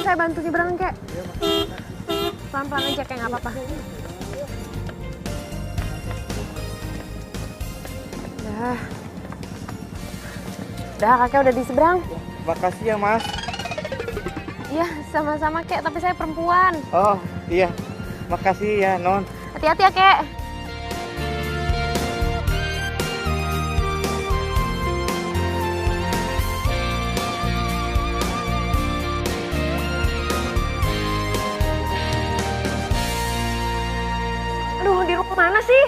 saya bantu nyebrang kek. Pelan-pelan aja kayak nggak apa-apa. Udah kakek udah di seberang. Makasih ya mas. Iya sama-sama kek, tapi saya perempuan. Oh iya, makasih ya non. Hati-hati ya kek. Aduh, di rumah mana sih?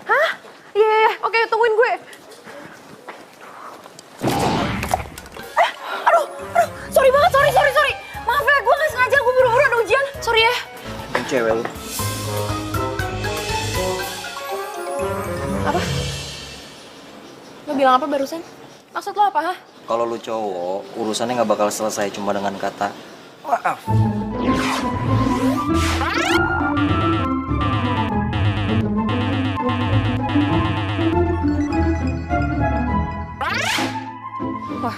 Hah? Iya, oke, tungguin gue. Aduh, sorry banget, sorry. Maaf ya, gue nggak sengaja, gue buru-buru ada ujian. Sorry ya. Cewek lu. Apa? Lo bilang apa barusan? Maksud lo apa, hah? Kalau lu cowok, urusannya nggak bakal selesai cuma dengan kata maaf. Wah,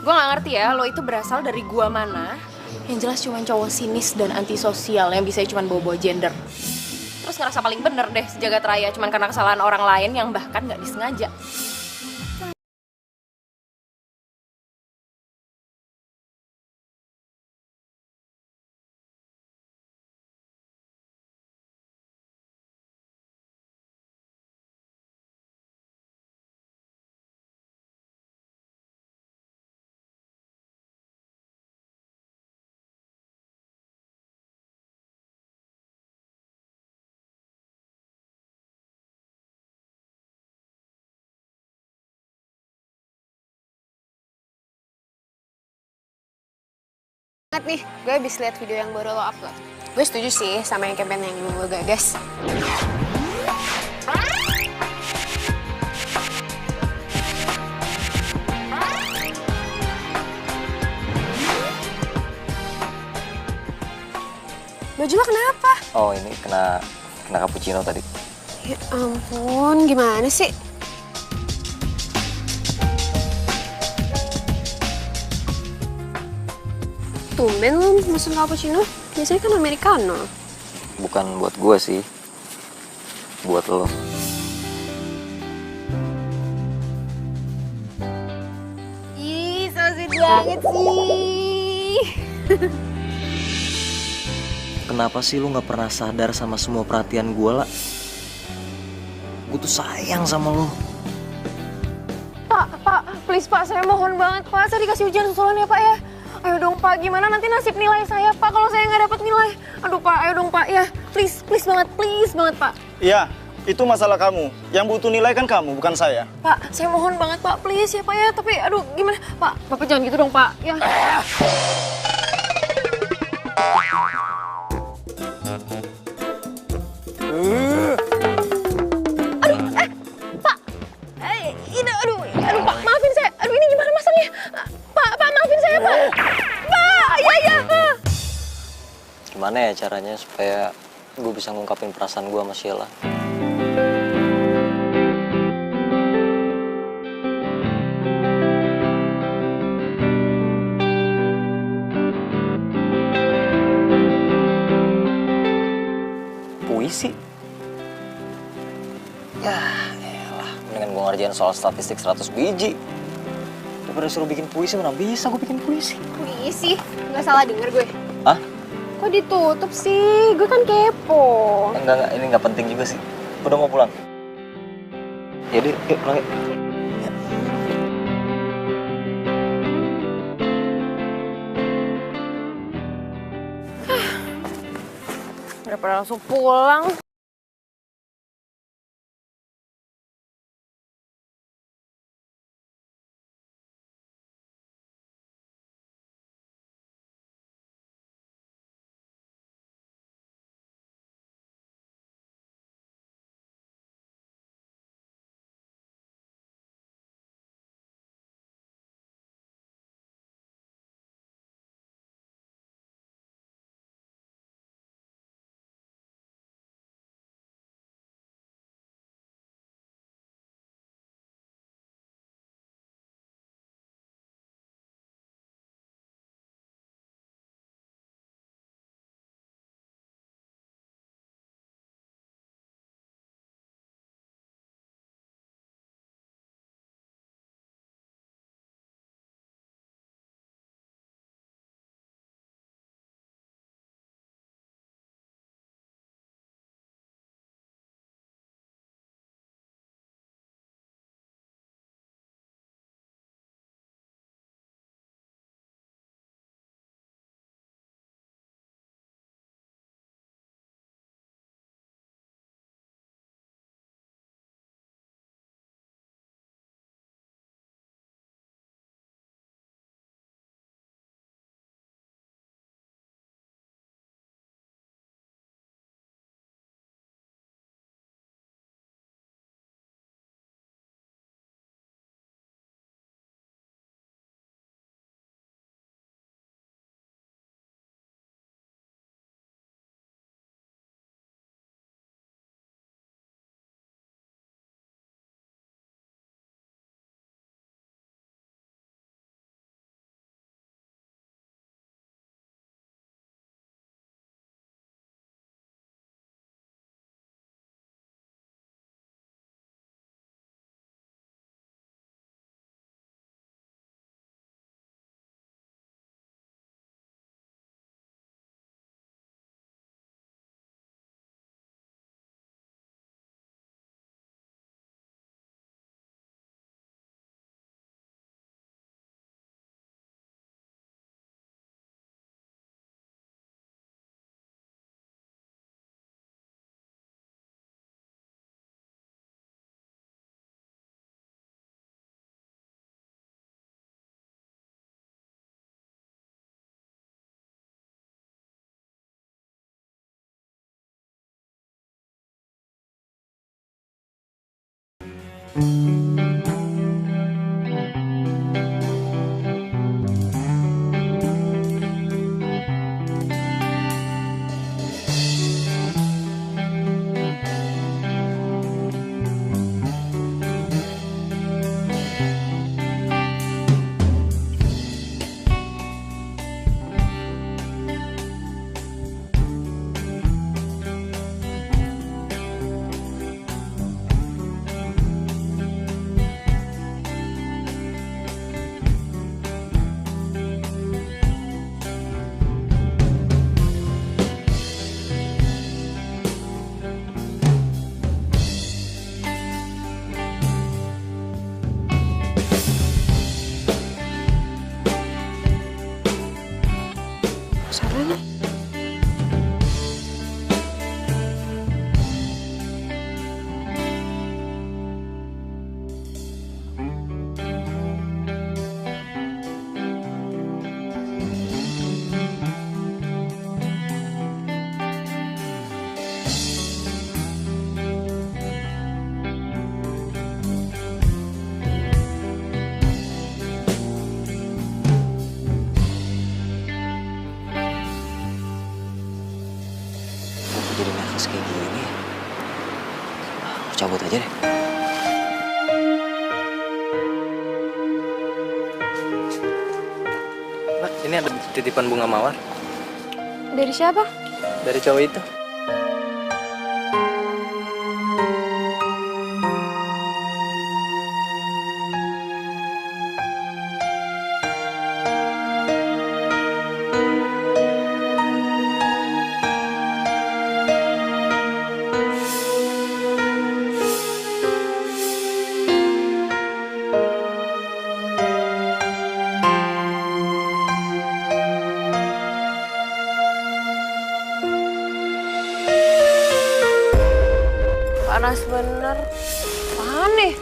gue nggak ngerti ya, lo itu berasal dari gua mana. Yang jelas cuma cowok sinis dan antisosial yang bisa cuma bawa-bawa gender. Terus ngerasa paling bener deh sejagat raya cuma karena kesalahan orang lain yang bahkan nggak disengaja. Banget nih, gue habis lihat video yang baru lo upload. Gue setuju sih sama yang campaign yang lo gagas. Baju lo kenapa? Oh ini kena cappuccino tadi. Ya ampun, gimana sih? Tumben lo mesen cappuccino, biasanya kan americano. Bukan buat gue sih, buat lo. Ih, so sweet banget sih. Kenapa sih lu nggak pernah sadar sama semua perhatian gue lah? Gue tuh sayang sama lo. Pak, please Pak, saya mohon banget Pak, saya dikasih ujian susulan ya Pak ya. Ayo dong Pak, gimana nanti nasib nilai saya Pak kalau saya nggak dapat nilai? Aduh Pak, ayo dong Pak ya, please banget Pak. Iya, itu masalah kamu. Yang butuh nilai kan kamu, bukan saya. Pak, saya mohon banget Pak, please ya Pak ya. Tapi aduh gimana? Pak, Bapak jangan gitu dong Pak, ya. Aduh Pak, maafin saya. Aduh ini gimana masanya? Pak, maafin saya Pak. Pak, iya. Gimana ya caranya supaya gue bisa ngungkapin perasaan gue sama Sheila? Puisi? Ya elah, mendingan gue ngerjain soal statistik 100 biji. Daripada suruh bikin puisi, mana bisa gue bikin puisi? Puisi, nggak salah denger gue. Hah? Kok ditutup sih? Gue kan kepo. Enggak, ini nggak penting juga sih. Udah mau pulang. Jadi, yuk pulang yuk. Udah pada langsung pulang. Sarah nih. Aku jadi nervous kayak gini. Aku cabut aja deh. Mbak, ini ada titipan bunga mawar Dari siapa? dari cowok itu. Panas bener. Apaan nih?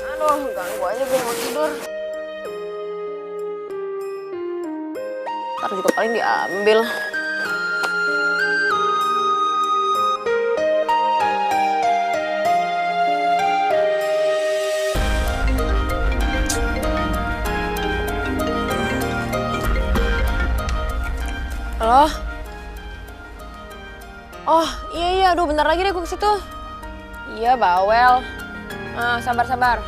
Aduh, ganggu aja gue mau tidur. Ntar juga paling diambil. Halo? Oh, iya, aduh bentar lagi deh gue ke situ. Iya, bawel. Sabar.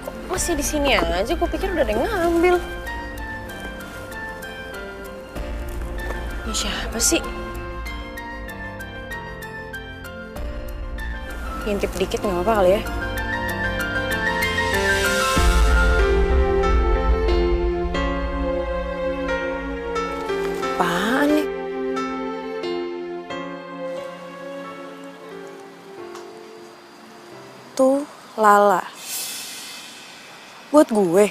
Kok masih di sini aja? Gue pikir udah ada yang ngambil. Ini siapa sih? Ngintip dikit nggak apa-apa kali ya? Apaan nih? Tuh, Lala. Buat gue.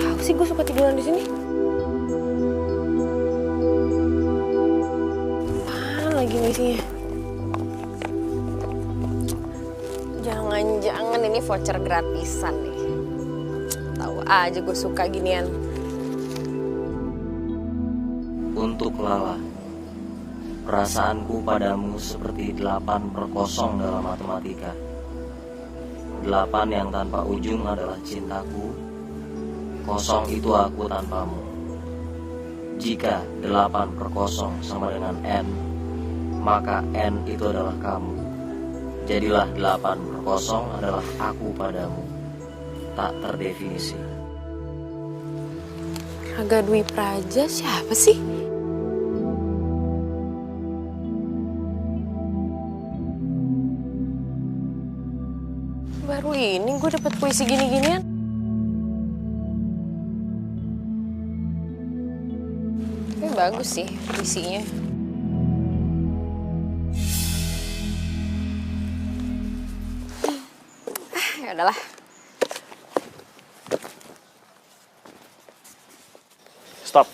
Apa sih gue suka tiduran di sini? Apaan lagi nih isinya? Jangan-jangan ini voucher gratisan nih. Tahu aja gue suka ginian. Untuk Lala, perasaanku padamu seperti 8/0 dalam matematika. 8 yang tanpa ujung adalah cintaku, 0 itu aku tanpamu. Jika 8/0 sama dengan N, maka N itu adalah kamu. Jadilah 8/0 adalah aku padamu, tak terdefinisi. Raga Dwi Praja siapa sih? Baru ini gue dapet puisi gini-ginian. Tapi bagus sih puisinya. Ya udahlah. Stop.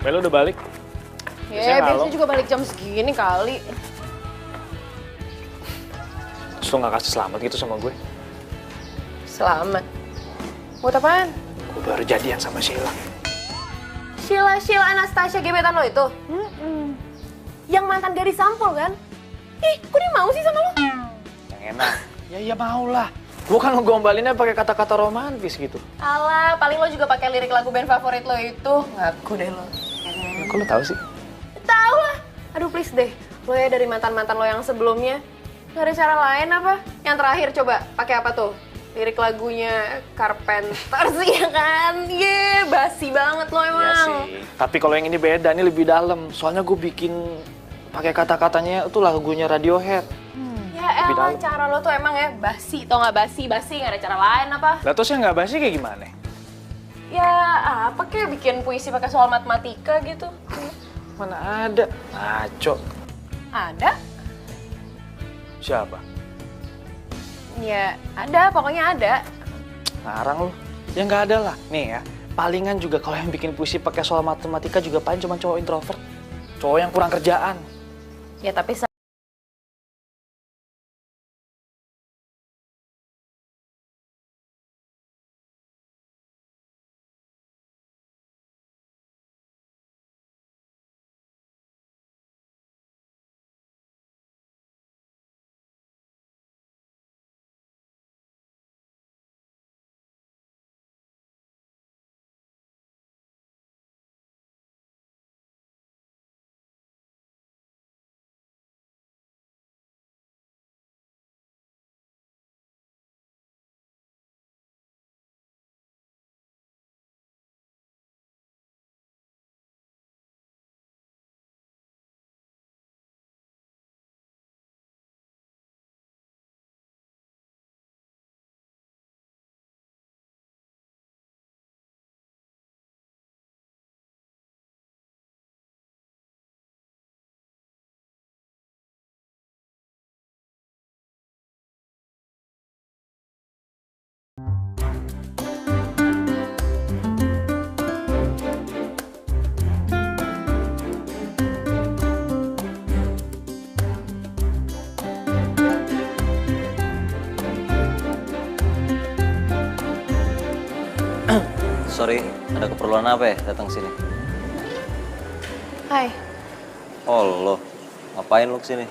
Melo udah balik? Ya, biasanya juga balik jam segini kali. Terus lo gak kasih selamat gitu sama gue? Selamat. Buat apaan? Gue baru jadian sama Sheila. Sheila Anastasia gebetan lo itu? Yang mantan gadis sampul kan? Ih, kok dia mau sih sama lo? Yang enak. Ya iya mau lah. Gue kan ngegombalinnya pakai kata-kata romantis gitu. Alah, paling lo juga pakai lirik lagu band favorit lo itu. Ngaku deh lo. Kok lo tahu sih? Tahu lah. Aduh please deh. Lo ya dari mantan-mantan lo yang sebelumnya. Gak ada cara lain apa? Yang terakhir coba pakai apa tuh? Lirik lagunya Carpenters ya kan? Basi banget lo emang. Iya sih. Tapi kalau yang ini beda, ini lebih dalam. Soalnya gue bikin pakai kata-katanya itu lagunya Radiohead. Ya elah, cara lo tuh emang ya basi. Tau gak basi? Basi gak ada cara lain apa? Lah terus yang nggak basi kayak gimana? Ya apa kayak bikin puisi pakai soal matematika gitu? Mana ada? Ngaco. Ada? Siapa? Ya ada, pokoknya ada. Ngarang lu. Ya nggak ada lah. Nih ya, palingan juga kalau yang bikin puisi pakai soal matematika juga paling cuma cowok introvert. Cowok yang kurang kerjaan. Ya tapi Sorry, ada keperluan apa ya datang sini? hai. Oh lo, ngapain lo kesini?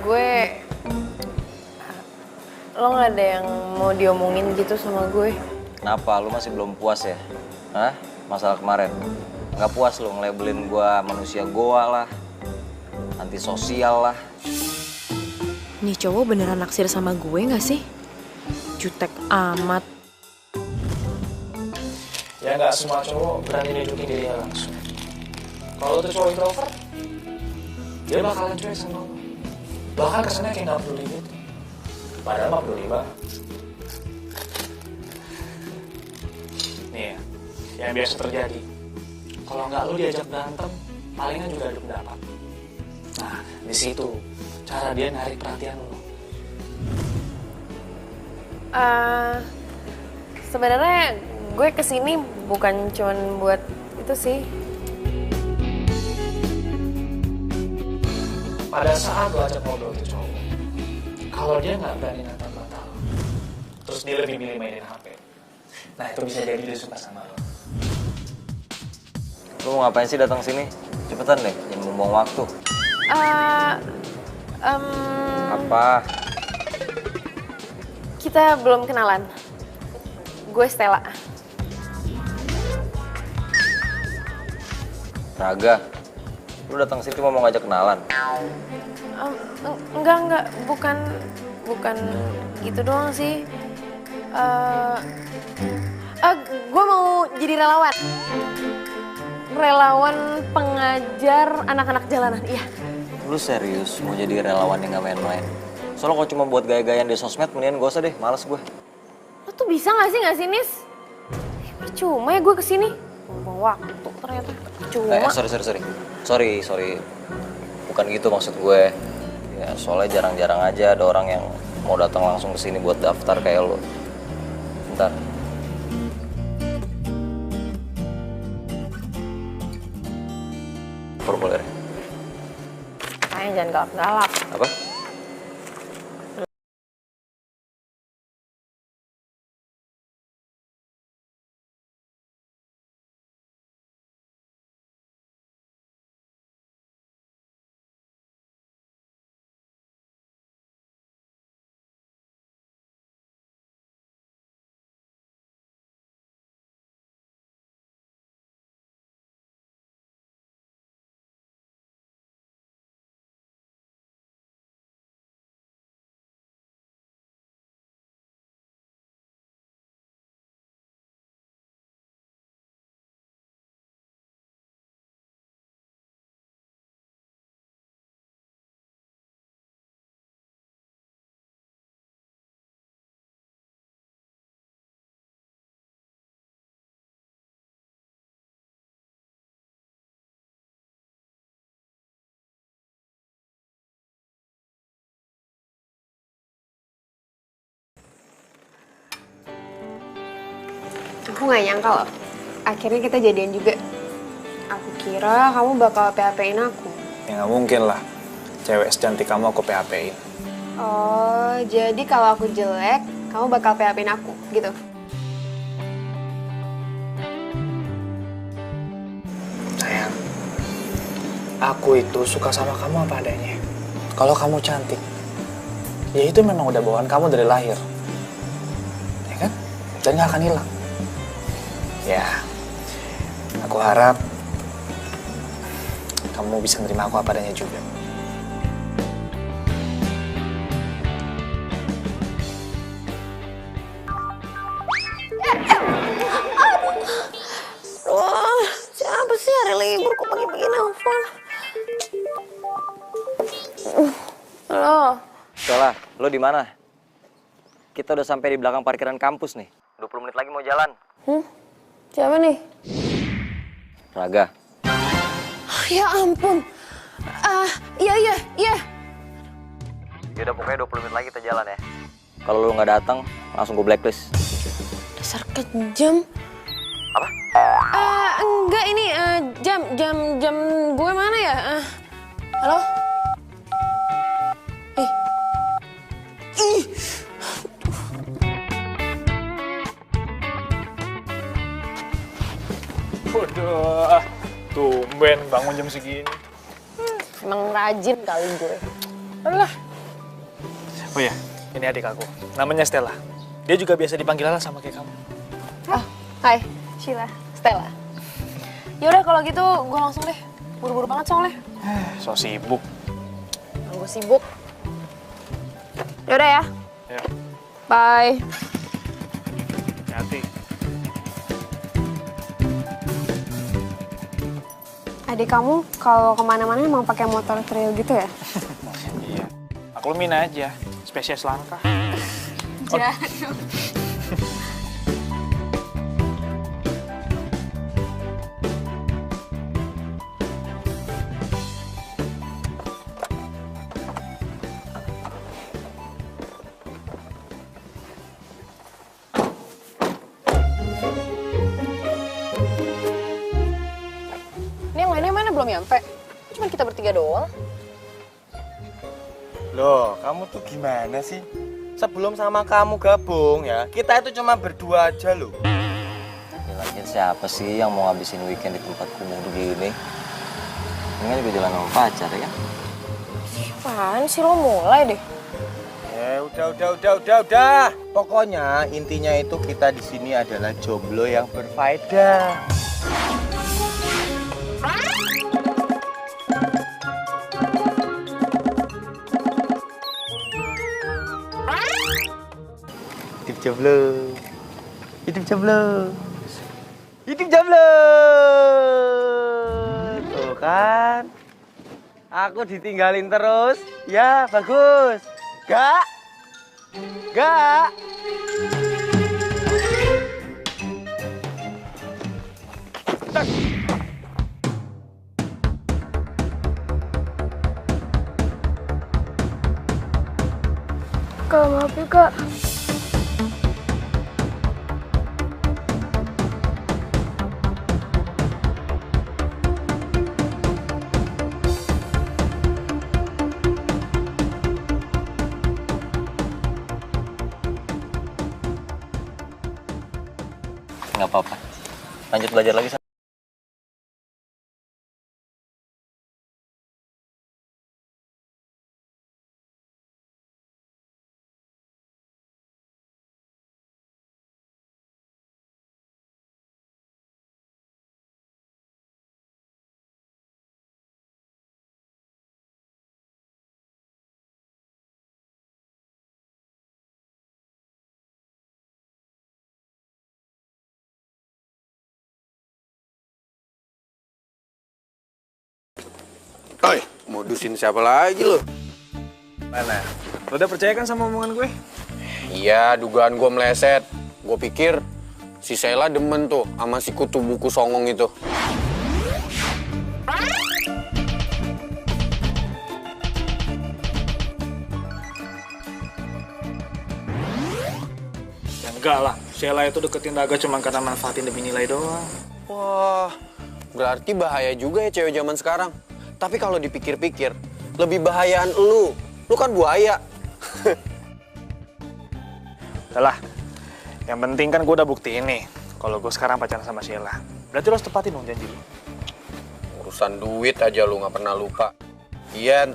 Gue lo nggak ada yang mau diomongin gitu sama gue? Kenapa? Lo masih belum puas ya? Hah? Masalah kemarin? Nggak puas lo ngelabelin gue manusia goa lah, antisosial lah. Nih cowok beneran naksir sama gue nggak sih? Jutek amat. Ya nggak semua cowok berani nunjukin dirinya langsung. Kalau tuh cowok introvert, dia bakalan cuek sama lo. Bahkan kesannya kayak nggak peduli gitu. Padahal mah peduli banget. Nih ya, yang biasa terjadi. Kalau nggak lo diajak berantem, palingan juga ada pendapat. Nah, di situ cara dia narik perhatian lo. Sebenarnya gue kesini bukan cuman buat itu sih. Pada saat lo ajak ngobrol tuh cowok, kalau dia nggak berani nantang batal, terus dia lebih milih mainin HP, nah itu bisa jadi dia suka sama lo. Lo mau ngapain sih datang sini? Cepetan deh, jangan membuang waktu. Apa? Kita belum kenalan. Gue Stella. Raga, lu datang sini cuma mau ngajak kenalan? Enggak, bukan gitu doang sih. Gue mau jadi relawan. Relawan pengajar anak-anak jalanan, iya. Lu serius mau jadi relawan yang gak main-main? Soalnya kalau cuma buat gaya-gayaan di sosmed, mendingan gak usah deh, males gue. Lo tuh bisa gak sih, Nis? Percuma ya gue kesini. Buang waktu ternyata. Percuma. Sorry. Bukan gitu maksud gue. Ya soalnya jarang-jarang aja ada orang yang mau datang langsung ke sini buat daftar kayak lo. Bentar. formulir. Sayang jangan galak-galak. Apa? Aku nggak nyangka loh, akhirnya kita jadian juga. Aku kira kamu bakal PHP-in aku. Ya nggak mungkin lah. Cewek secantik kamu aku PHP-in. Oh, jadi kalau aku jelek, kamu bakal PHP-in aku, gitu? Sayang, aku itu suka sama kamu apa adanya. Kalau kamu cantik, ya itu memang udah bawaan kamu dari lahir. Ya kan? Dan nggak akan hilang. Ya, aku harap kamu bisa nerima aku apa adanya juga. Wah, siapa sih hari libur kok pagi-pagi nelfon? Halo. Stella, lo di mana? Kita udah sampai di belakang parkiran kampus nih. 20 menit lagi mau jalan. Siapa nih? Raga. Ya ampun. Iya. Yaudah pokoknya 20 menit lagi kita jalan ya. Kalau lo nggak datang, langsung gue blacklist. Dasar kejam. Apa? Enggak ini jam gue mana ya? Halo? Ih. Waduh, tumben bangun jam segini. Emang rajin kali gue. Alah. Oh ya, ini adik aku. Namanya Stella. Dia juga biasa dipanggil Lala sama kayak kamu. Oh, hai, Sheila, Stella. Yaudah kalau gitu gue langsung deh. Buru-buru banget soalnya. So sibuk. Gue sibuk. Yaudah ya. Ya, Bye. hati. Adik kamu kalau kemana-mana mau pakai motor trail gitu ya? Iya. Maklumin aja. Spesies langka. Jatuh. Ini yang lainnya mana belum nyampe? Cuma kita bertiga doang. Loh, kamu tuh gimana sih? Sebelum sama kamu gabung ya, kita itu cuma berdua aja loh. Ya, lagian siapa sih yang mau ngabisin weekend di tempat kumuh begini? Ini kan juga jalan sama pacar ya kan? Apaan sih lo mulai deh? Ya udah. Pokoknya intinya itu kita di sini adalah jomblo yang berfaedah. Hidup jomblo. Hidup jomblo. Hidup jomblo. Tuh kan. Aku ditinggalin terus. Ya, bagus. Gak. Kak, maaf ya kak. apa-apa. Lanjut belajar lagi. Oi, modusin siapa lagi lo? Mana? Lo udah percaya kan sama omongan gue? Iya, dugaan gue meleset. Gue pikir si Sheila demen tuh sama si kutu buku songong itu. Ya enggak lah, Sheila itu deketin Daga cuma karena manfaatin demi nilai doang. Wah, berarti bahaya juga ya cewek zaman sekarang. Tapi kalau dipikir-pikir, lebih bahayaan lu. Lu kan buaya. Udah lah, yang penting kan gue udah buktiin nih kalau gue sekarang pacaran sama Sheila. Berarti lo harus tepatin dong janji lo. Urusan duit aja lu nggak pernah lupa. Iya.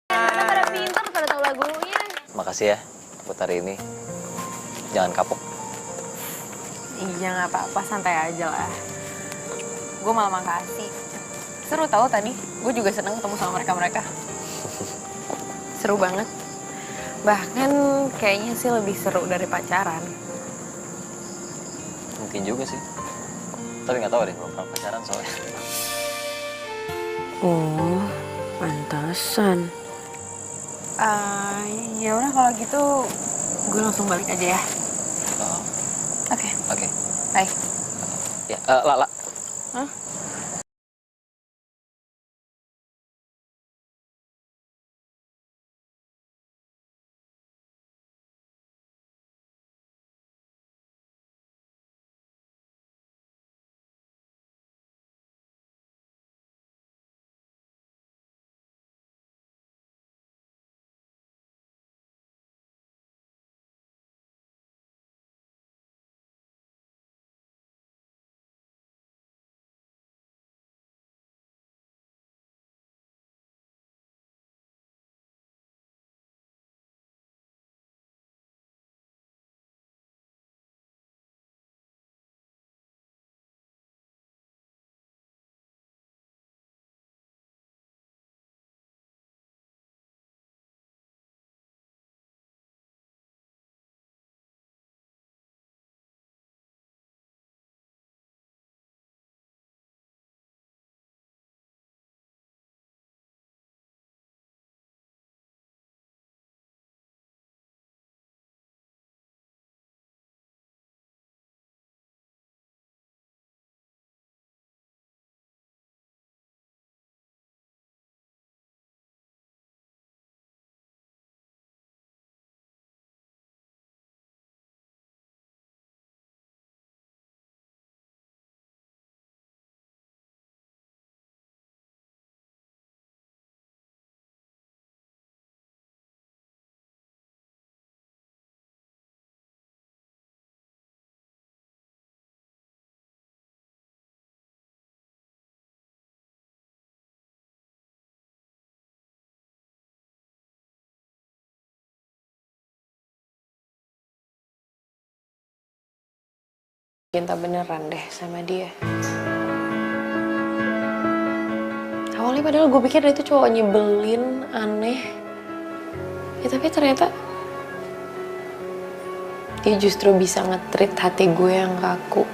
Pada pintar, pada tahu lagunya. Makasih ya buat hari ini. Jangan kapok. Iya nggak apa-apa, santai aja lah. Gue malah makasih. Seru tahu tadi, gue juga seneng ketemu sama mereka-mereka. Seru banget. Bahkan kayaknya sih lebih seru dari pacaran. Mungkin juga sih. Tapi nggak tahu deh, belum pernah pacaran soalnya. Oh, pantasan. Ya udah kalau gitu gue langsung balik aja ya. Oh, Oke. oke. Bye. Ya, Lala. Hah? cinta beneran deh sama dia. Awalnya padahal gue pikir dia itu cowok nyebelin, aneh. Ya tapi ternyata dia justru bisa nge-treat hati gue yang kaku.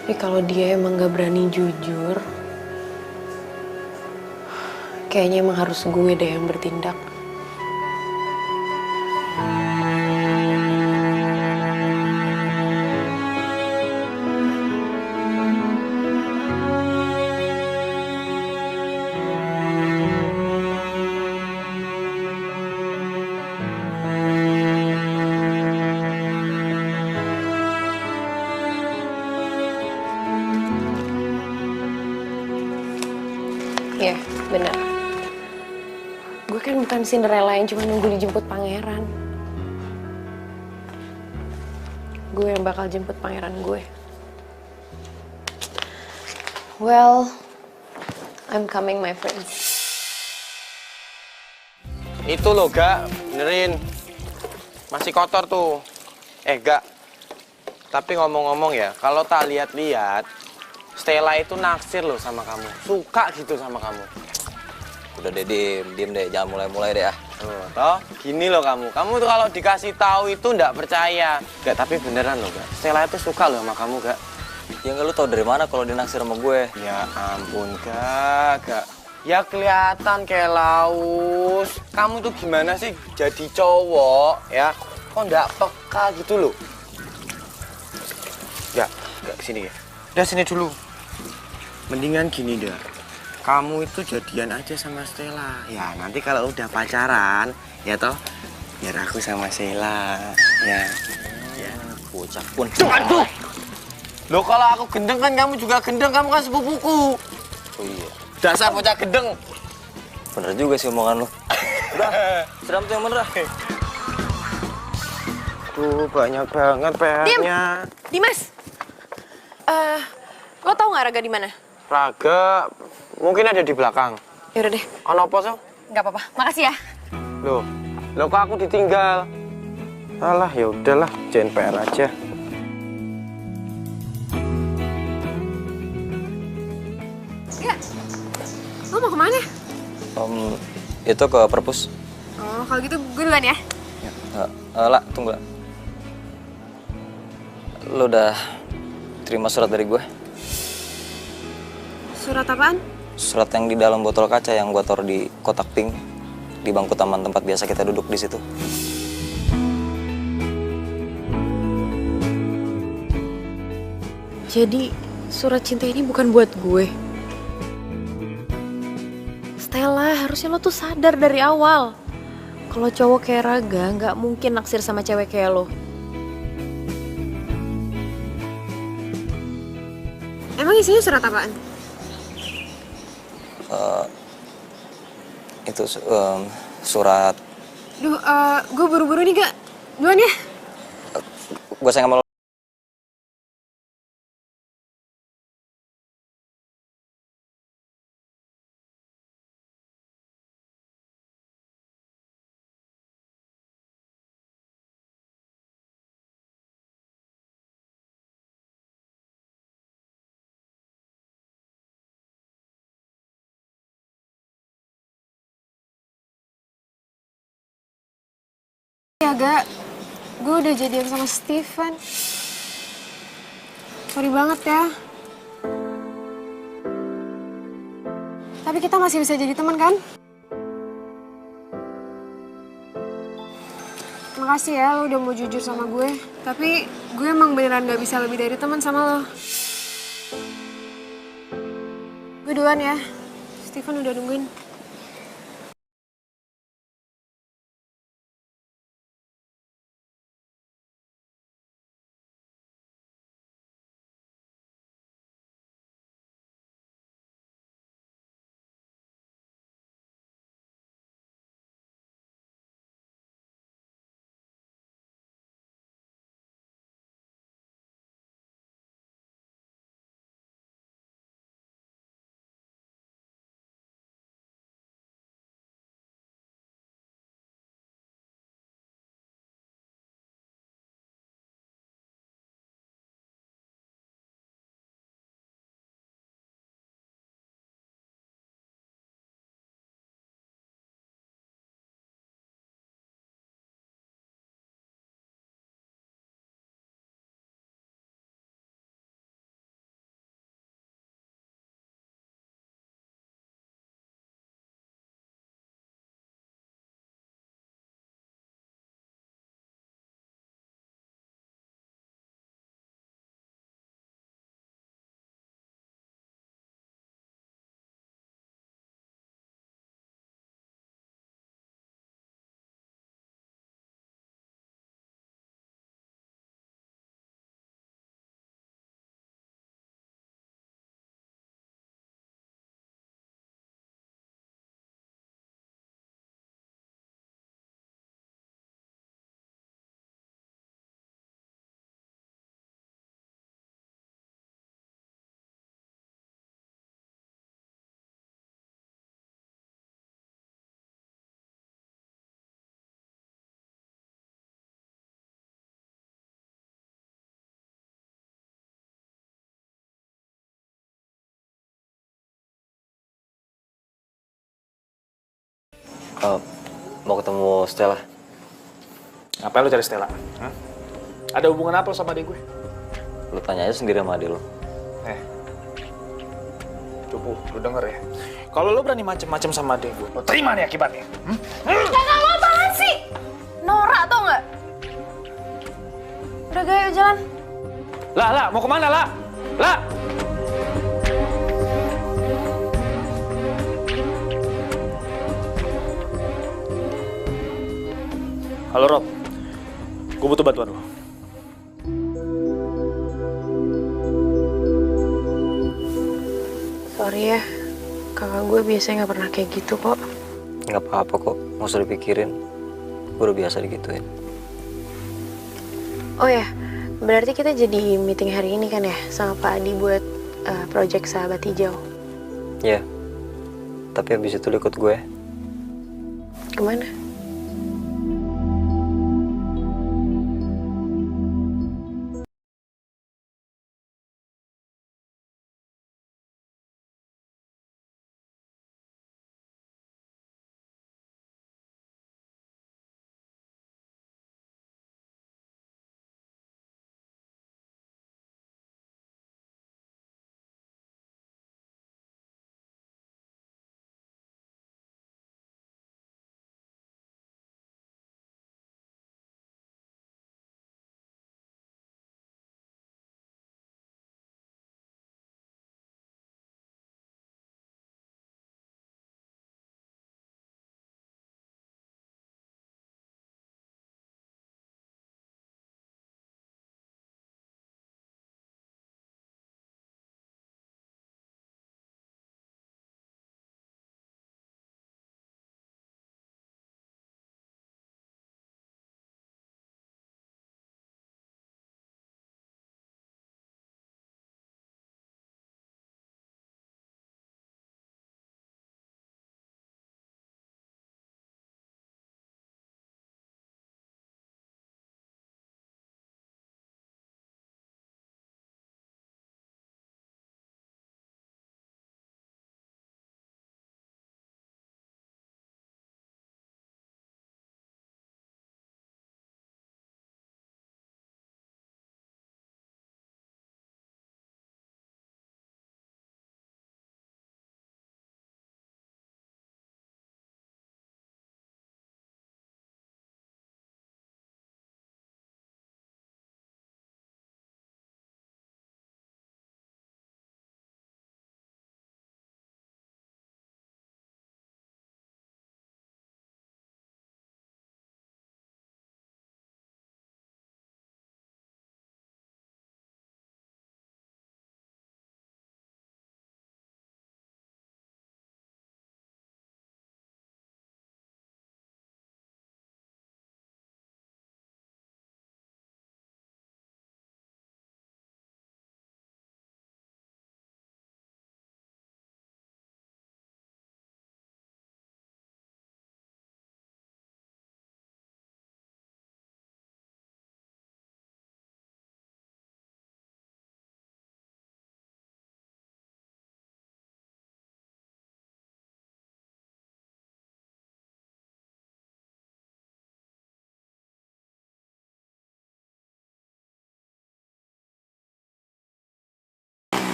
Tapi kalau dia emang gak berani jujur, kayaknya emang harus gue deh yang bertindak. Iya, benar. Gue kan bukan Cinderella yang cuma nunggu dijemput pangeran. Gue yang bakal jemput pangeran gue. Well, I'm coming, my friends. Itu loh, Gak. Benerin. Masih kotor tuh. Gak. Tapi ngomong-ngomong ya, kalau tak lihat-lihat, Stella itu naksir loh sama kamu. Suka gitu sama kamu. Udah deh, diem deh. Jangan mulai-mulai deh ya. Toh, gini loh kamu. Kamu tuh kalau dikasih tahu itu nggak percaya. Gak, tapi beneran loh, Gak. Stella itu suka loh sama kamu, Gak. Ya nggak, lu tau dari mana kalau dia naksir sama gue? Ya ampun, Gak. Ya kelihatan kayak laus. Kamu tuh gimana sih jadi cowok, ya? Kok nggak peka gitu loh? Gak kesini ya. Udah sini dulu. Mendingan gini dah. Kamu itu jadian aja sama Stella. Ya nanti kalau udah pacaran, ya toh, biar aku sama Stella. Ya. Ya. Bocah pun. Aduh. Loh kalau aku gendeng kan kamu juga gendeng, kamu kan sepupuku. Oh iya. Dasar bocah gendeng. Bener juga sih omongan lu. Udah, seram tuh yang bener. Tuh banyak banget PR-nya. Dimas, lo tau nggak Raga di mana? Raga mungkin ada di belakang. Yaudah deh, Ono apa sih? nggak apa-apa. Makasih ya. Loh kok aku ditinggal? Alah ya udahlah, jangan PR aja. Ya, lo mau kemana? Itu ke perpus. Oh, kalau gitu gue duluan ya. Lah, tunggu lah. Lu udah terima surat dari gue? Surat apaan? Surat yang di dalam botol kaca yang gue taruh di kotak pink di bangku taman tempat biasa kita duduk di situ. Jadi surat cinta ini bukan buat gue. Stella, harusnya lo tuh sadar dari awal. Kalau cowok kayak Raga nggak mungkin naksir sama cewek kayak lo. Emang isinya surat apaan? Itu surat. Duh, gue buru-buru nih, Gak. Duluan ya. Gue sayang sama lo. Ya, Gak. Gue udah jadian sama Steven. Sorry banget ya. Tapi kita masih bisa jadi teman kan? Makasih ya lo udah mau jujur sama gue. Tapi gue emang beneran gak bisa lebih dari teman sama lo. Gue duluan ya. Steven udah nungguin. Mau ketemu Stella. Ngapain lu cari Stella? Hah? Ada hubungan apa lo sama adik gue? Lu tanya aja sendiri sama adik lu. Cupu, lu denger ya. Kalau lu berani macem-macem sama adik gue, lo terima nih akibatnya. Kakak lo apaan sih? Norak tau nggak? Udah gaya jalan. Lah, mau kemana, lah? Lah! Halo, Rob. Gue butuh bantuan lo. Sorry ya, kakak gue biasanya nggak pernah kayak gitu kok. Nggak apa-apa kok, nggak usah dipikirin. Gue udah biasa digituin. Oh ya, berarti kita jadi meeting hari ini kan ya sama Pak Adi buat project Sahabat Hijau. Ya, tapi habis itu lu ikut gue. Kemana?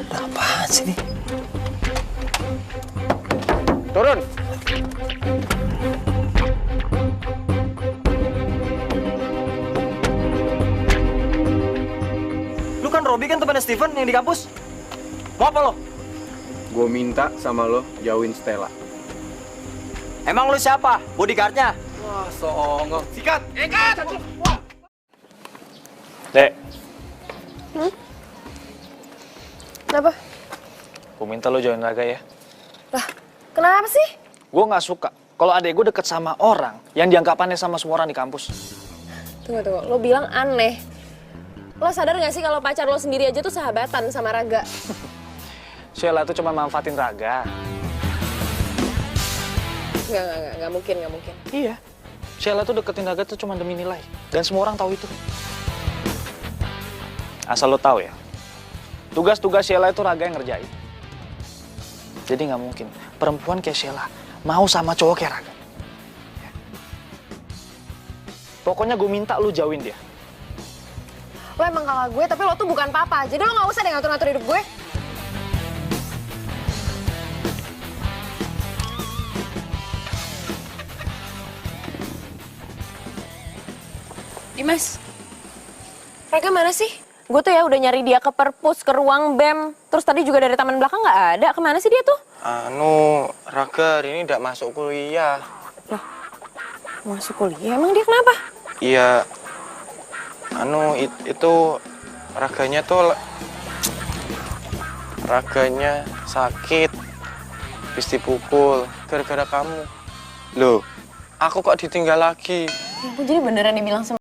Apaan sih ini? Turun. Lu kan Robby kan temannya Steven yang di kampus. Mau apa lo? Gue minta sama lo jauhin Stella. Emang lu siapa? Bodyguardnya? Wah, songong. Sikat! Ikat! Dek, Kenapa? gue minta lo join Raga ya. Lah, kenapa sih? Gue nggak suka kalau adek gue deket sama orang yang dianggap aneh sama semua orang di kampus. Tunggu, lo bilang aneh. Lo sadar gak sih kalau pacar lo sendiri aja tuh sahabatan sama Raga? Sheila tuh cuma manfaatin Raga. Nggak mungkin. Iya. Sheila tuh deketin Raga tuh cuma demi nilai. Dan semua orang tahu itu. Asal lo tahu ya, Tugas-tugas Sheila itu Raga yang ngerjain. Jadi nggak mungkin perempuan kayak Sheila mau sama cowok kayak Raga. Pokoknya gue minta lu jauhin dia. Lo emang kakak gue, tapi lo tuh bukan papa. Jadi lo nggak usah deh ngatur-ngatur hidup gue. Dimas, Raga mana sih? Gue tuh ya udah nyari dia ke perpus, ke ruang BEM. Terus tadi juga dari taman belakang nggak ada. Kemana sih dia tuh? Raga hari ini tidak masuk kuliah. Loh, masuk kuliah? Emang dia kenapa? Iya, itu raganya sakit, habis dipukul gara-gara kamu. Loh, aku kok ditinggal lagi? Ya ampun, jadi beneran dibilang sama...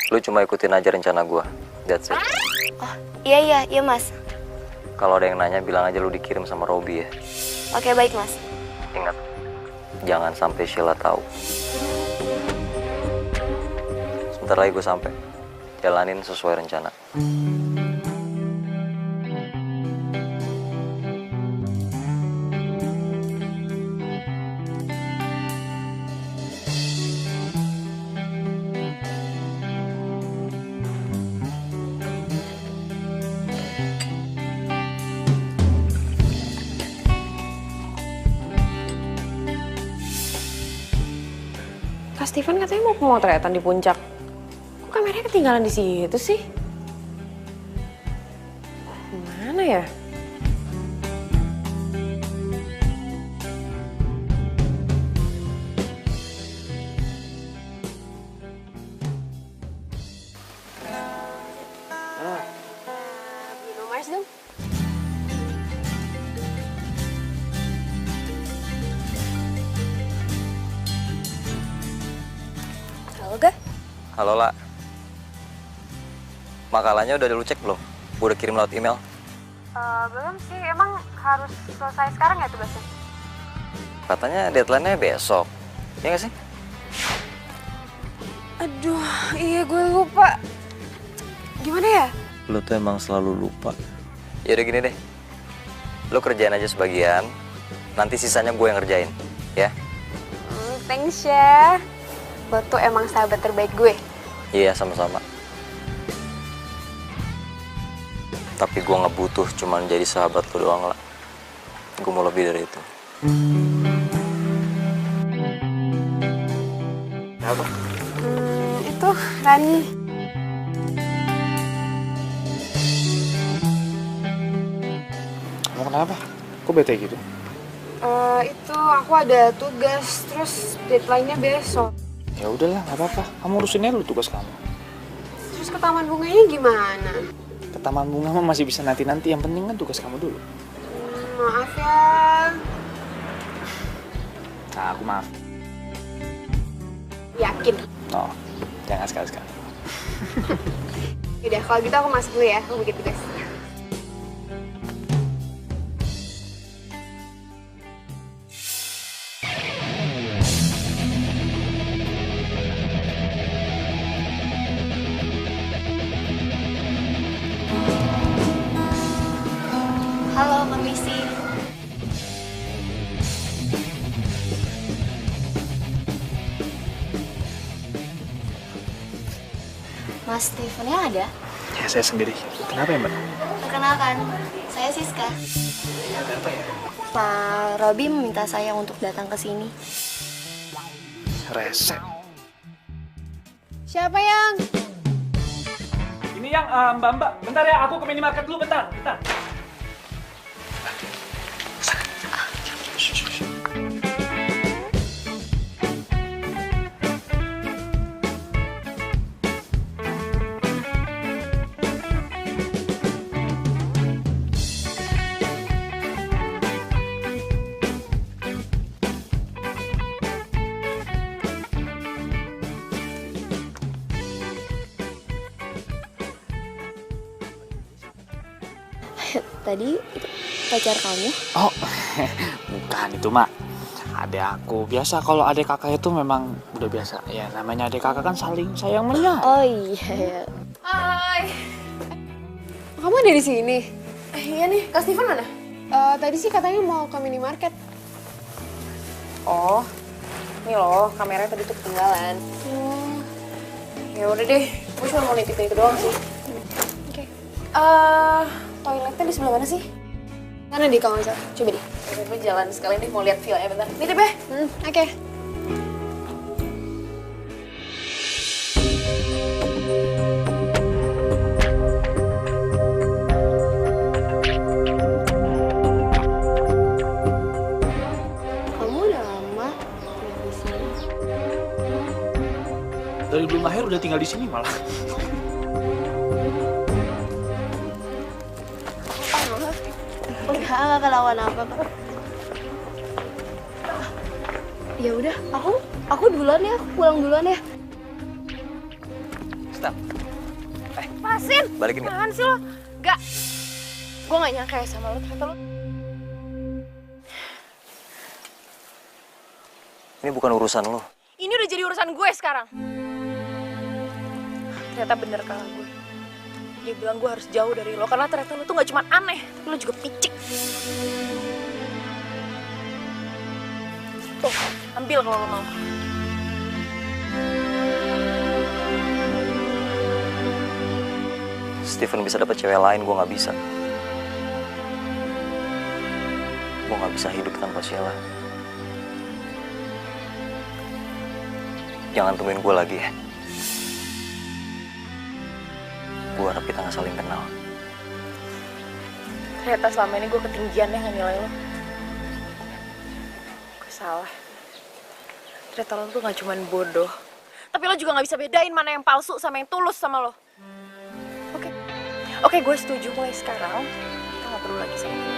Lu cuma ikutin aja rencana gua. That's it. Oh, iya Mas. Kalau ada yang nanya bilang aja lu dikirim sama Robi ya. Oke, baik Mas. Ingat, jangan sampai Sheila tahu. Sebentar lagi gue sampai. Jalanin sesuai rencana. Kak Steven katanya mau pemotretan di puncak. Kok kameranya ketinggalan di situ sih? Mana ya? Halo, La. Makalahnya udah lu cek belum? Gue udah kirim lewat email. Belum sih, emang harus selesai sekarang ya tugasnya? Katanya deadline-nya besok. Iya nggak sih? Aduh, iya gue lupa. Gimana ya? Lu tuh emang selalu lupa. Ya udah gini deh. Lu kerjain aja sebagian, nanti sisanya gue yang ngerjain, ya? Thanks ya. Lo tuh emang sahabat terbaik gue. Iya, sama-sama. Tapi gue nggak butuh cuman jadi sahabat lu doang, lah. Gue mau lebih dari itu. Apa? Itu Rani. Kamu kenapa? Kok bete gitu? Itu aku ada tugas, terus deadline-nya besok. Ya udahlah, nggak apa-apa. Kamu urusin aja dulu tugas kamu. Terus ke taman bunganya gimana? Ke taman bunga mah masih bisa nanti-nanti. Yang penting kan tugas kamu dulu. Maaf ya. Nah, aku maaf. Yakin? Oh, jangan sekali-sekali. Yaudah, kalau gitu aku masuk dulu ya, aku bikin tugas. Halo, permisi. Mas Stevennya ada? Ya, saya sendiri. Kenapa ya, Mbak? Perkenalkan, saya Siska. Ada apa ya? Pak Robi meminta saya untuk datang ke sini. Resep. Siapa yang? Ini yang Mbak. Bentar ya, aku ke minimarket dulu. Bentar. Tadi pacar kamu? Oh, bukan itu, Mak. Adek aku. Biasa kalau adek kakak itu memang udah biasa. Ya, namanya adek kakak kan saling sayang menyayang. Oh iya. Hai. Kamu ada di sini? Iya nih, Kak Steven mana? Tadi sih katanya mau ke minimarket. Oh, ini loh, kameranya tadi tuh ketinggalan. Ya udah deh, gue cuma mau nitipin itu doang sih. Oke. Toiletnya di sebelah mana sih? Mana di kalau nggak salah? Coba deh. Gue jalan sekalian deh, mau lihat view-nya bentar. Nitip ya? Oke. Kamu udah lama tinggal di sini? Dari belum lahir udah tinggal di sini malah. Enggak kelawan apa, Pak. Ya udah, aku duluan ya, aku pulang duluan ya. Stop. Pasin! Balikin nggak? Apaan sih lo? Gak. Gue gak nyangka ya sama lo, ternyata lo. Ini bukan urusan lo. Ini udah jadi urusan gue sekarang. Ternyata bener kakak gue. Dia bilang gue harus jauh dari lo, karena ternyata lo tuh gak cuma aneh, tapi lo juga picik. Tuh, ambil kalau lo mau. Steven bisa dapet cewek lain, gue nggak bisa. Gue nggak bisa hidup tanpa Sheila. Jangan temuin gue lagi ya. Gue harap kita nggak saling kenal. Ternyata selama ini gue ketinggian ya nilai lo. Gue salah. Ternyata lo tuh gak cuman bodoh, tapi lo juga gak bisa bedain mana yang palsu sama yang tulus sama lo. Oke, gue setuju mulai sekarang kita gak perlu lagi sama dia.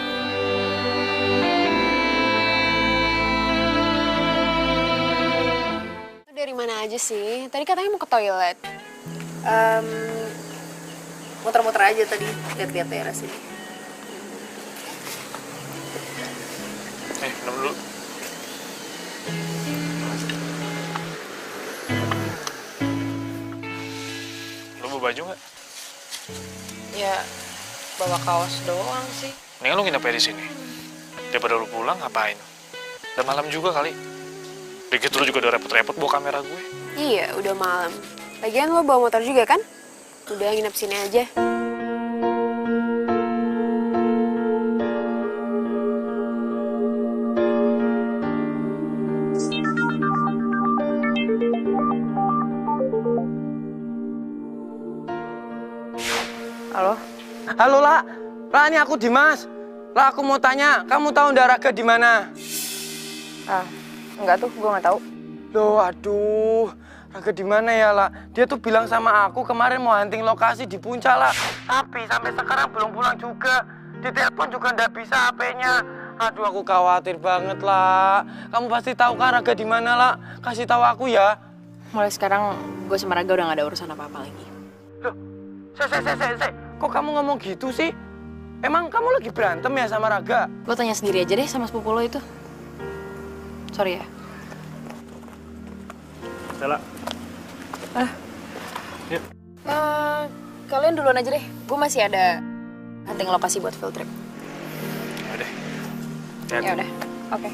Itu dari kemana aja sih? Tadi katanya mau ke toilet. Muter-muter aja tadi, lihat-lihat daerah sini. Minum dulu. Lu bawa baju nggak? Ya, bawa kaos doang sih. Mendingan lu nginep aja di sini. Daripada lu pulang ngapain? Udah malam juga kali. Begitu lu juga udah repot-repot bawa kamera gue. Iya, udah malam. Lagian lo bawa motor juga kan? Udah nginep sini aja. Halo? Halo, La. La, ini aku Dimas. La, aku mau tanya, kamu tahu Nda Raga di mana? Enggak tuh, gue nggak tahu. Loh, aduh. Raga di mana ya, La? Dia tuh bilang sama aku kemarin mau hunting lokasi di Puncak, La. Tapi sampai sekarang belum pulang juga. Ditelepon juga ndak bisa HP-nya. Aduh, aku khawatir banget, La. Kamu pasti tahu kan Raga di mana, La? Kasih tahu aku ya. Mulai sekarang gue sama Raga udah gak ada urusan apa-apa lagi. Loh, kok kamu ngomong gitu sih? Emang kamu lagi berantem ya sama Raga? Lo tanya sendiri aja deh sama sepupu lo itu. Sorry ya. Stella. Yuk. Kalian duluan aja deh. Gue masih ada hunting lokasi buat field trip. Ya udah. Ya udah. Oke.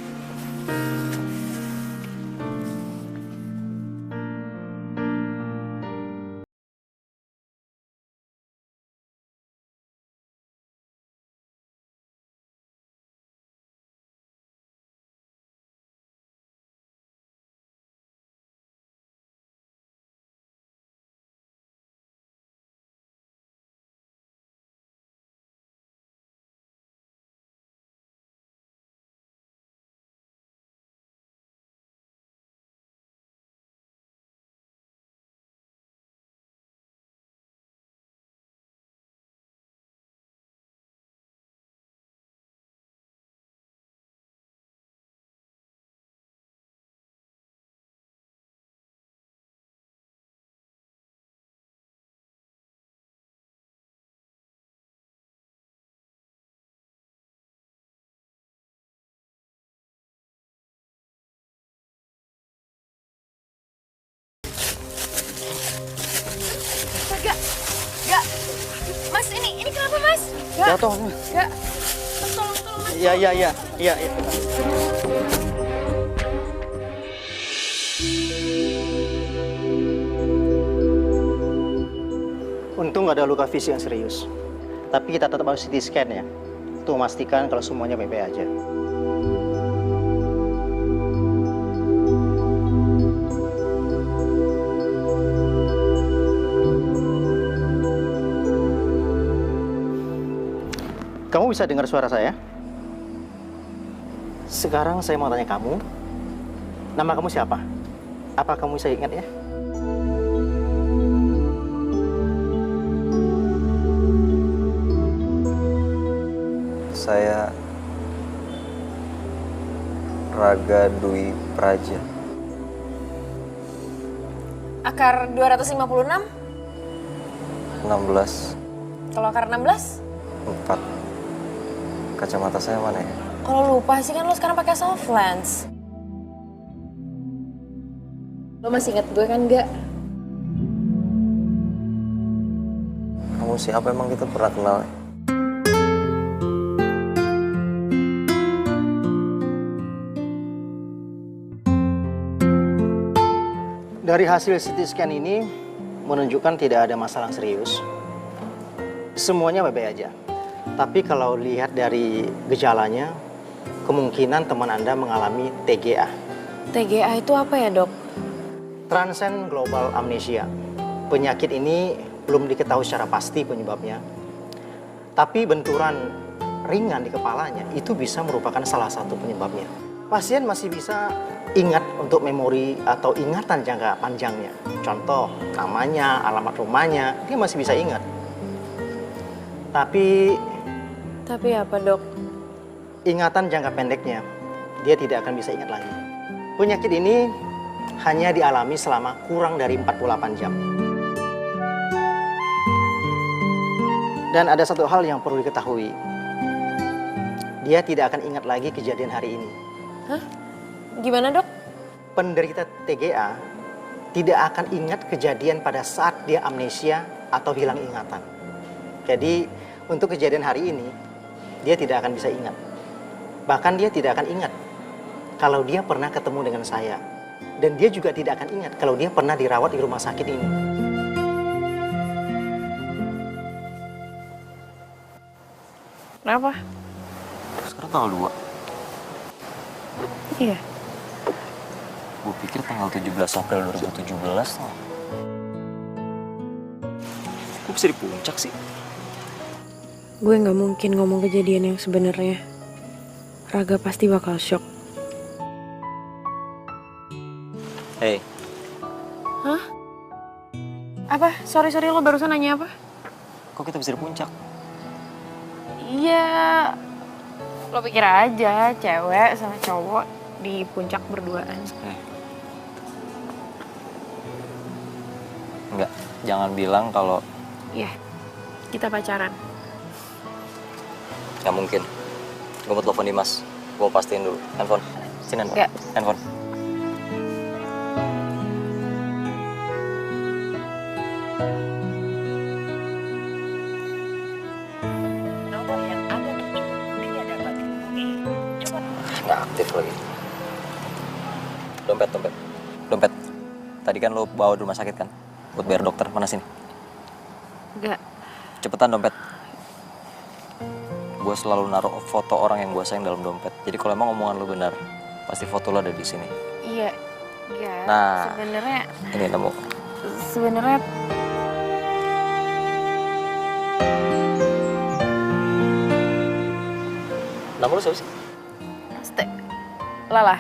Gak. Mas, ini kenapa, Mas? Jatuh. Gak. Mas, tolong, Mas. Iya. Untung nggak ada luka fisik yang serius. Tapi kita tetap harus CT scan ya. Untuk memastikan kalau semuanya baik-baik aja. Kamu bisa dengar suara saya? Sekarang saya mau tanya kamu, nama kamu siapa? Apa kamu bisa ingat ya? Saya Raga Dwi Praja. Akar 256? 16. Kalau akar 16? 4. Kacamata saya mana ya? Kalau lupa sih kan lo sekarang pakai soft lens. Lo masih inget gue kan nggak? Kamu siapa emang kita pernah kenal ya? Dari hasil CT scan ini menunjukkan tidak ada masalah serius. Semuanya baik-baik aja. Tapi kalau lihat dari gejalanya, kemungkinan teman Anda mengalami TGA. TGA itu apa ya, Dok? Transient Global Amnesia. Penyakit ini belum diketahui secara pasti penyebabnya. Tapi benturan ringan di kepalanya itu bisa merupakan salah satu penyebabnya. Pasien masih bisa ingat untuk memori atau ingatan jangka panjangnya. Contoh, namanya, alamat rumahnya, dia masih bisa ingat. Tapi apa, Dok? ingatan jangka pendeknya, dia tidak akan bisa ingat lagi. Penyakit ini hanya dialami selama kurang dari 48 jam. Dan ada satu hal yang perlu diketahui. Dia tidak akan ingat lagi kejadian hari ini. Hah? Gimana, Dok? Penderita TGA tidak akan ingat kejadian pada saat dia amnesia atau hilang ingatan. Jadi, untuk kejadian hari ini, dia tidak akan bisa ingat. Bahkan dia tidak akan ingat kalau dia pernah ketemu dengan saya. Dan dia juga tidak akan ingat kalau dia pernah dirawat di rumah sakit ini. Kenapa? Sekarang tanggal 2. Iya. Gue pikir tanggal 17 April 2017 loh. Gue bisa di puncak sih. Gue nggak mungkin ngomong kejadian yang sebenarnya. Raga pasti bakal shock. Hei, Hah? Apa? Sorry, lo barusan nanya apa? kok kita bisa di puncak? Iya, lo pikir aja cewek sama cowok di puncak berduaan. Enggak, jangan bilang kalau Iya, kita pacaran. nggak mungkin. Gue mau telepon Dimas. Gue mau pastiin dulu. Handphone. Sini handphone. Nggak. Handphone. Nggak aktif lagi. Dompet. Dompet. Tadi kan lo bawa di rumah sakit kan? Buat bayar dokter. Mana sini? Nggak. Cepetan dompet. Gue selalu naruh foto orang yang gue sayang dalam dompet. Jadi kalau emang omongan lo benar, pasti foto lo ada di sini. Iya. Nggak. Nah. Sebenarnya. Ini nemu. Sebenarnya. Nama lo siapa sih? Lala.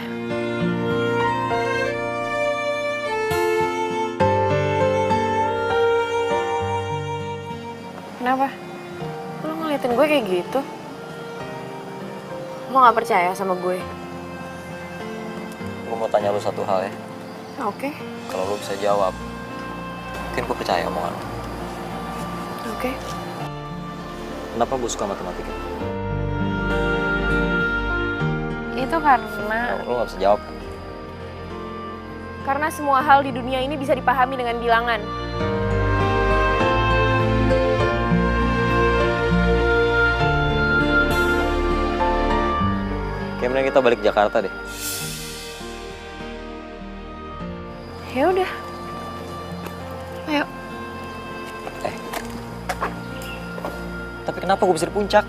Kenapa? Lo ngeliatin gue kayak gitu? Lo gak percaya sama gue? Gue mau tanya lo satu hal ya. Oke. Kalau lo bisa jawab, mungkin gue percaya omongan lo. Oke. Kenapa gue suka matematika? Itu karena... Lo gak bisa jawab kan? Karena semua hal di dunia ini bisa dipahami dengan bilangan. Kayaknya mending kita balik ke Jakarta deh. Ya udah. Ayo. Tapi kenapa gue bisa di puncak?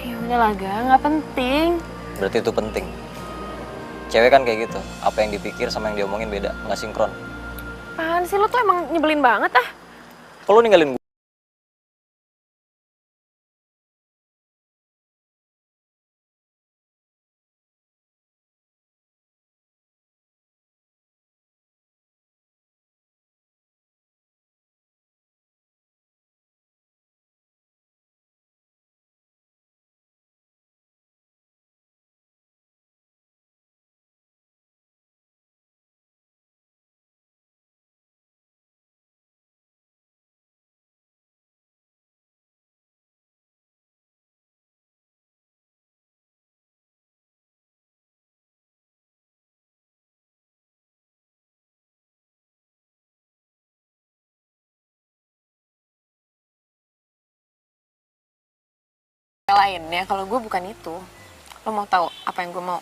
Ya udah lah, nggak penting. Berarti itu penting. Cewek kan kayak gitu. Apa yang dipikir sama yang diomongin beda, nggak sinkron. Apaan sih, lo tuh emang nyebelin banget ah. Kalau ninggalin gue, Lainnya kalau gue bukan itu. Lo mau tahu apa yang gue mau?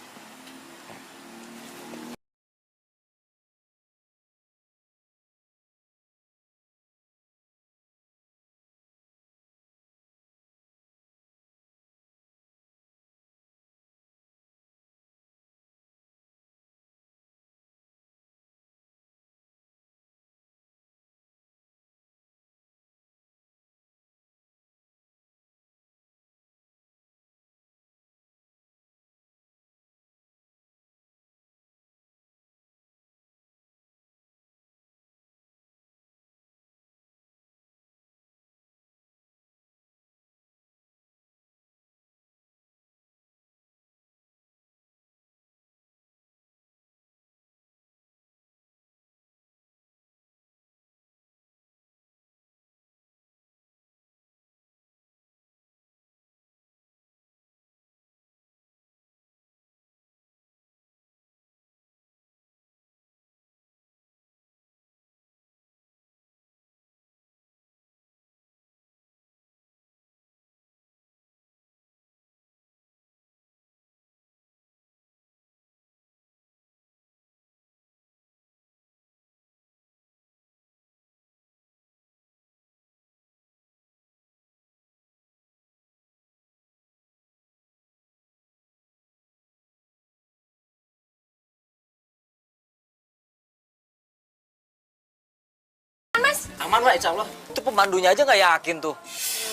Aman lah, insya Allah. Itu pemandunya aja nggak yakin tuh.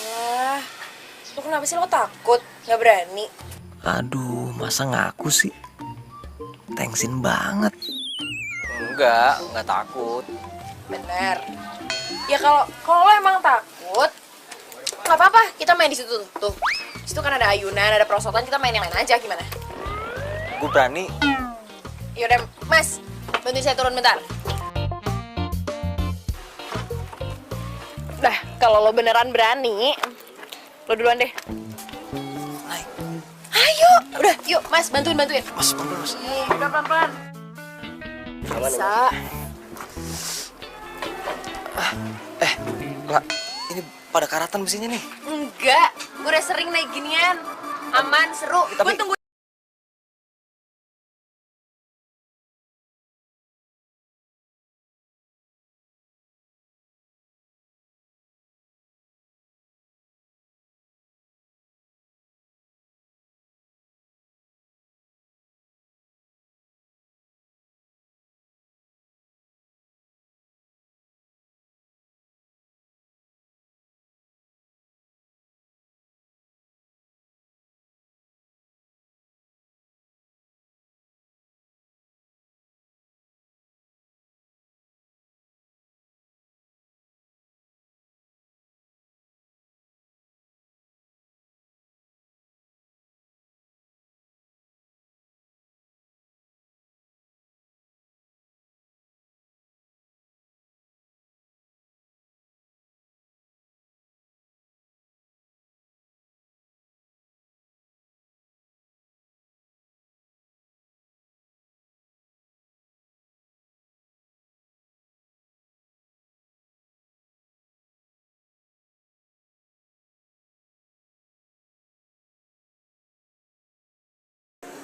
Wah, lu kenapa sih lo takut? Gak berani? Aduh, masa ngaku sih? Thanksin banget. Enggak takut. Bener. Ya kalau lo emang takut, nggak apa-apa. Kita main di situ tuh. Di situ kan ada ayunan, ada perosotan. Kita main yang lain aja, gimana? Gue berani. Yaudah, Mas, bantuin saya turun bentar. Dah, kalau lo beneran berani, lo duluan deh. Naik. Ayo, udah, yuk, Mas, bantuin. Mas, bantu mas. Udah pelan-pelan. Bisa. Nggak, ini pada karatan besinya nih. Enggak, gue udah sering naik ginian. Aman, seru. Gue tunggu.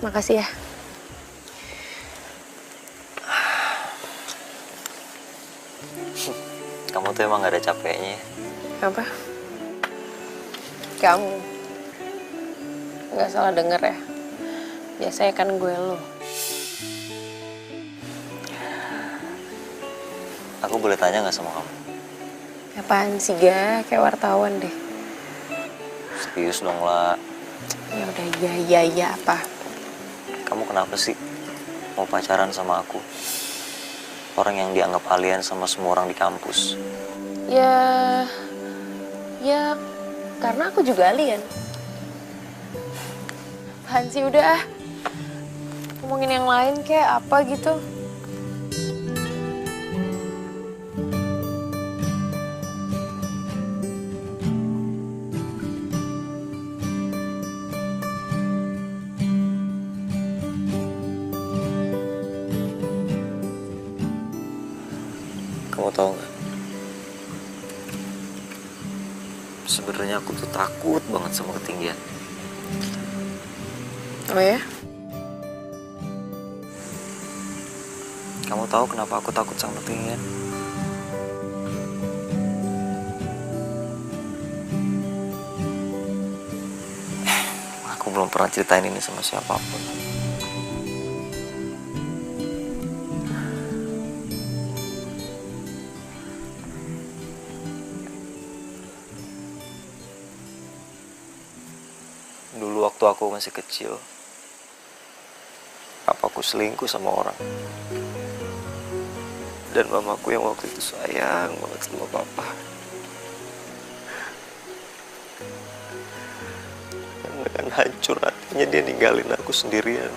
Makasih ya. Kamu tuh emang gak ada capeknya. Apa? Kamu nggak salah denger ya. Biasanya kan gue lo. Aku boleh tanya nggak sama kamu? Apaan sih, Ga? Kayak wartawan deh. Serius dong lah. Ya udah, iya apa? Kamu kenapa sih mau pacaran sama aku? Orang yang dianggap alien sama semua orang di kampus. Ya karena aku juga alien. Apaan sih, udah ah. Ngomongin yang lain kayak apa gitu. Kamu tahu nggak? Sebenarnya aku tuh takut banget sama ketinggian. Oh ya? Kamu tahu kenapa aku takut sama ketinggian? Aku belum pernah ceritain ini sama siapapun. Dulu waktu aku masih kecil, papaku selingkuh sama orang. Dan mamaku yang waktu itu sayang banget sama papa. Dan dengan hancur hatinya dia ninggalin aku sendirian.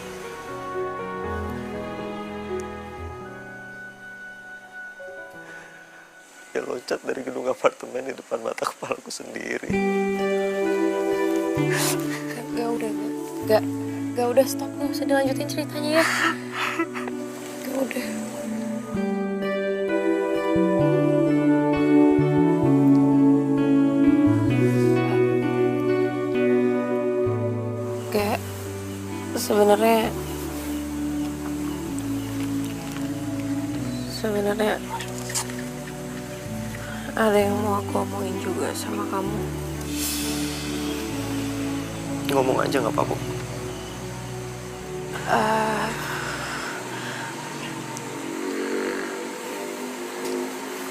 Dia loncat dari gedung apartemen di depan mata kepalaku sendiri. Gak udah stop, gak usah dilanjutin ceritanya ya. Gak udah. Gak, sebenarnya ada yang mau aku omongin juga sama kamu. Ngomong aja nggak apa-apa.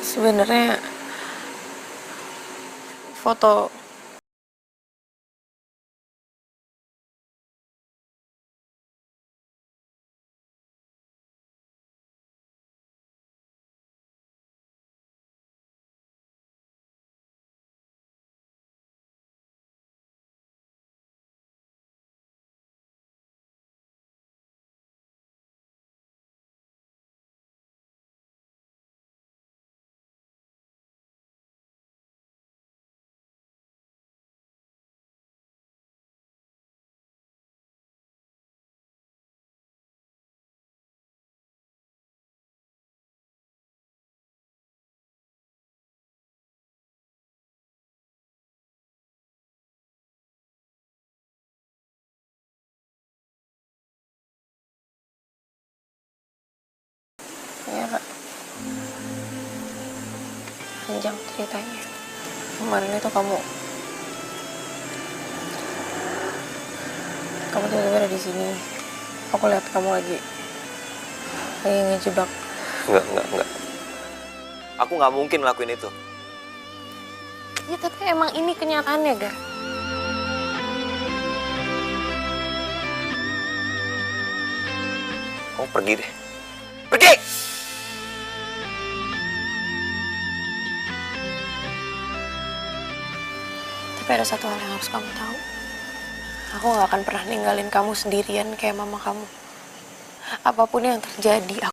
Sebenarnya foto. Ya kak, panjang ceritanya. Kemarin itu kamu tiba-tiba ada di sini. Aku lihat kamu lagi ngejebak. Enggak. Aku nggak mungkin ngelakuin itu. Ya tapi emang ini kenyataannya, Gar. Kamu pergi deh. Pergi! Tapi ada satu hal yang harus kamu tahu. Aku gak akan pernah ninggalin kamu sendirian kayak mama kamu. Apapun yang terjadi,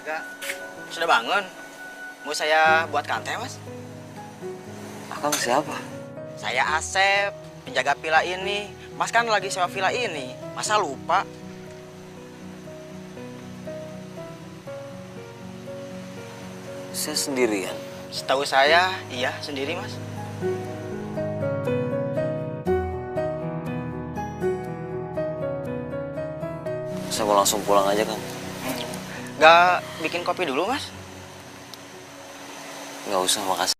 Kak. Sudah bangun? Mau saya buatkan teh, Mas? Akang siapa? Saya Asep, penjaga villa ini. Mas kan lagi sewa villa ini. Masa lupa? Saya sendirian. Setahu saya, iya sendiri, Mas. Saya mau langsung pulang aja, Kang. Nggak bikin kopi dulu, Mas? Nggak usah, makasih.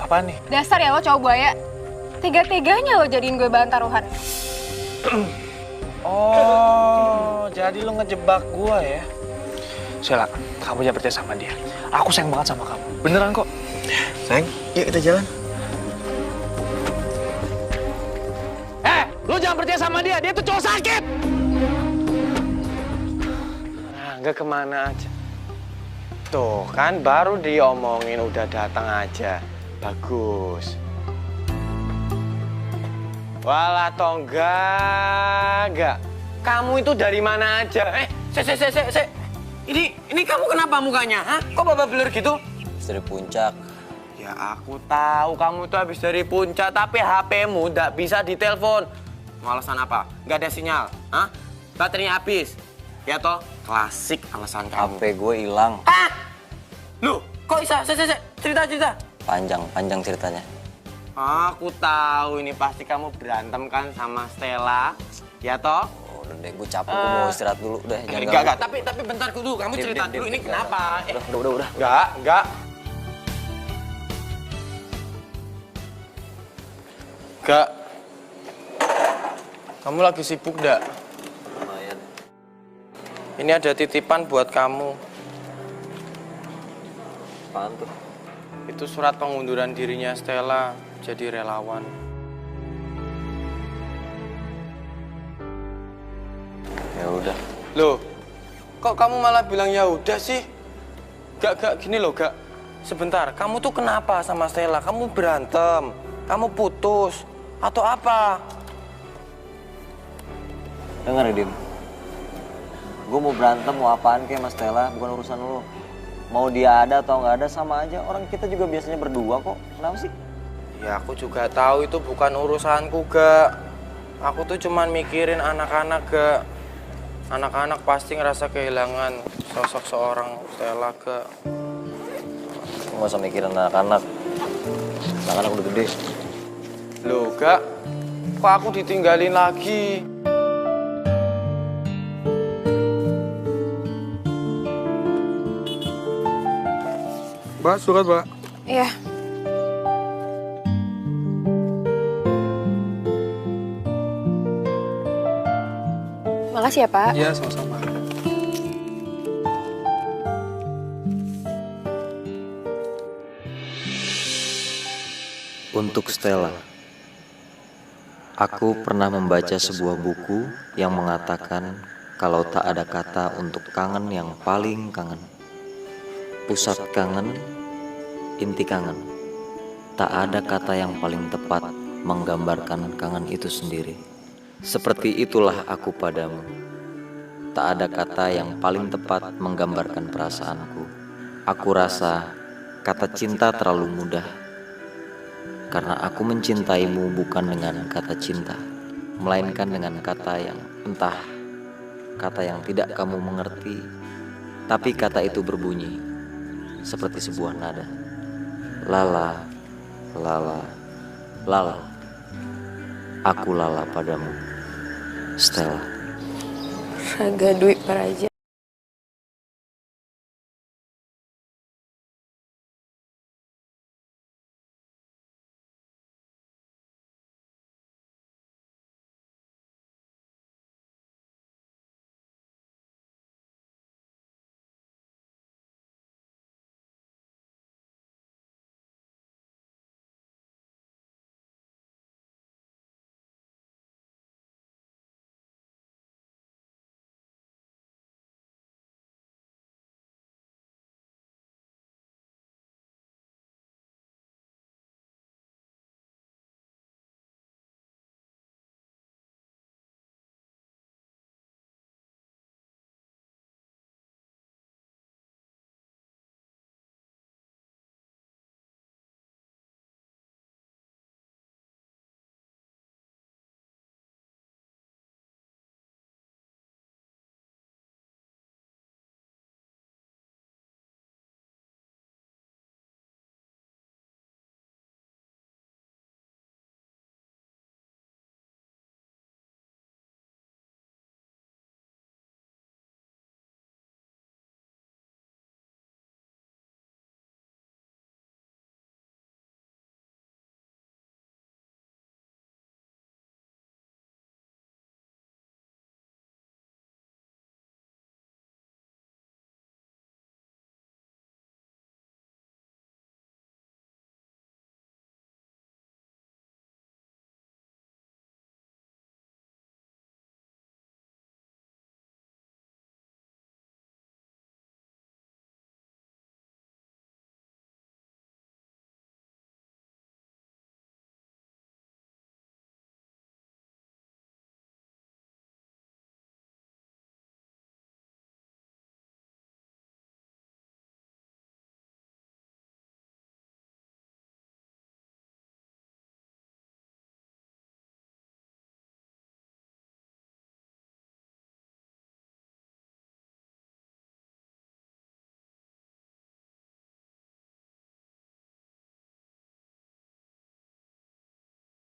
Apaan nih? Dasar ya lo cowok buaya. Tiga-tiganya lo jadiin gue bahan taruhan. Oh, jadi lo ngejebak gua ya? Sela, kamu jangan percaya sama dia. Aku sayang banget sama kamu. Beneran kok. Sayang, yuk kita jalan. Lo jangan percaya sama dia. Dia tuh cowok sakit. Nah, nggak kemana aja. Tuh kan baru diomongin udah datang aja. Bagus. Walah enggak. Kamu itu dari mana aja? Se. Ini kamu kenapa mukanya? Hah? Kok babak belur gitu? Habis dari puncak. Ya aku tahu kamu tuh habis dari puncak, tapi HP-mu nggak bisa ditelepon. Mau alasan apa? Nggak ada sinyal. Hah? Baterainya habis. Ya toh? Klasik alasan kamu. HP gue hilang. Ah! Loh, kok bisa? Cerita. Panjang ceritanya. Aku tahu ini pasti kamu berantem kan sama Stella, ya toh? Oh, udah deh, gue capek, gue mau istirahat dulu. Udah, jangan Enggak, tapi bentar dulu, kamu cerita dulu ini kenapa? Udah. Enggak. Enggak. Kamu lagi sibuk enggak? Lumayan. Ini ada titipan buat kamu. Apaan tuh? Itu surat pengunduran dirinya Stella jadi relawan. Ya udah. Loh, kok kamu malah bilang ya udah sih? Gak gini loh, gak. Sebentar, kamu tuh kenapa sama Stella? Kamu berantem? Kamu putus? Atau apa? Dengar ya, Dim. Gue mau berantem, mau apaan kayak Mas Stella, bukan urusan lo. Mau dia ada atau nggak ada sama aja. Orang kita juga biasanya berdua kok. Kenapa sih? Ya aku juga tahu itu bukan urusanku, gak. Aku tuh cuman mikirin anak-anak, gak. Anak-anak pasti ngerasa kehilangan sosok seorang Stella, gak. Nggak usah mikirin anak-anak. Anak-anak udah gede. Loh, gak. Kok aku ditinggalin lagi? Mbak, surat, Mbak. Iya. Makasih ya, Pak. Iya, sama-sama. Untuk Stella. Aku pernah membaca sebuah buku yang mengatakan kalau tak ada kata untuk kangen yang paling kangen. Pusat kangen, inti kangen. Tak ada kata yang paling tepat menggambarkan kangen itu sendiri. Seperti itulah aku padamu. Tak ada kata yang paling tepat menggambarkan perasaanku. Aku rasa kata cinta terlalu mudah. Karena aku mencintaimu bukan dengan kata cinta, melainkan dengan kata yang entah, kata yang tidak kamu mengerti, tapi kata itu berbunyi seperti sebuah nada. Lala, lala, lala. Aku lala padamu, Stella. Raga Dwi Paraja.